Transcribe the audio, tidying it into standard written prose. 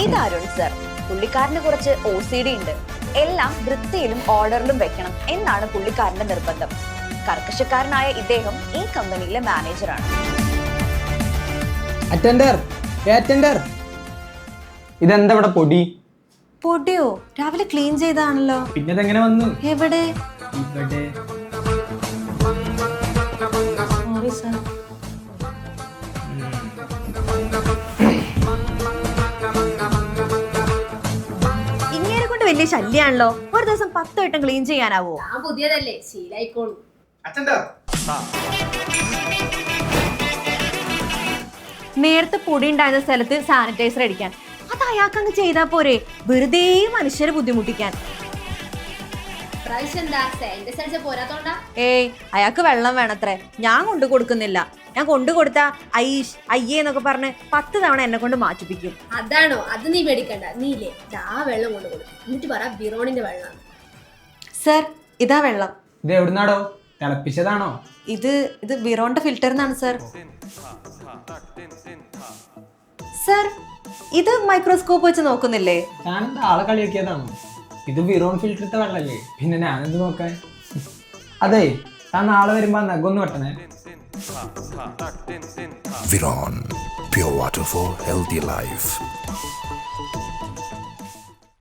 ഇത് അരുൺ സർ. പുള്ളിക്കാരന് കുറച്ച് OCD ഉണ്ട്. എല്ലാം വൃത്തിയിലും ഓർഡറിലും വെക്കണം എന്നാണ് പുള്ളിക്കാരന്റെ നിർബന്ധം. കർക്കശക്കാരനായ ഇദ്ദേഹം ഈ കമ്പനിയിലെ മാനേജറാണ്. അറ്റൻഡർ, അറ്റൻഡർ, ഇതെന്താ ഇവിടെ പൊടി? പൊടിയോ? രാവിലെ ക്ലീൻ ചെയ്താണല്ലോ. പിന്നെ ഇതെങ്ങനെ വന്നു? എവിടെ? ഇവിടെ. Sorry sir. ഇങ്ങനെ കൊണ്ട് വലിയ ശല്യാണല്ലോ. ഒരു ദിവസം 10 വട്ടം ക്ലീൻ ചെയ്യാനാവോ? പുതിയതല്ലേ, ശീലായിക്കോളൂ. നേരത്തെ പൊടി ഉണ്ടായിരുന്ന സ്ഥലത്ത് സാനിറ്റൈസർ അടിക്കാൻ, അത് അയാൾക്കങ്ങ് ചെയ്താ പോരെ, വെറുതെ മനുഷ്യരെ ബുദ്ധിമുട്ടിക്കാൻ. ഏയ്, അയാൾക്ക് വെള്ളം വേണത്രേ. ഞാൻ കൊണ്ടു കൊടുക്കുന്നില്ല. ഞാൻ കൊണ്ടു കൊടുത്ത ഐഷ് അയ്യേ എന്നൊക്കെ പറഞ്ഞ് 10 തവണ എന്നെ കൊണ്ട് മാറ്റിപ്പിക്കും. അതാണോ? അത് നീ പേടിക്കണ്ട. നീലേ ആ വെള്ളം കൊണ്ട് കൊടുക്കും, എന്നിട്ട് പറ ബിറോണിന്റെ വെള്ളം. സർ, ഇതാ വെള്ളം. ഇത് എവിടുന്നാടോ? തിളപ്പിച്ചതാണോ? ഇത് ബിറോണിന്റെ ഫിൽറ്റർ എന്നാണ് സർ. സർ, ഇത് മൈക്രോസ്കോപ്പ് വെച്ച് നോക്കുന്നില്ലേ? ഞാനെന്താ ആളെ കളിയാക്കിയതാണോ? ഇത് വിറോൺ ഫിൽറ്ററിത്തെ വെള്ളല്ലേ, പിന്നെ ഞാനെന്ത് നോക്കാൻ? അതെ, താൻ നാളെ വരുമ്പോ നഖൊന്ന് വെട്ടണേ. Viron, pure water for healthy life.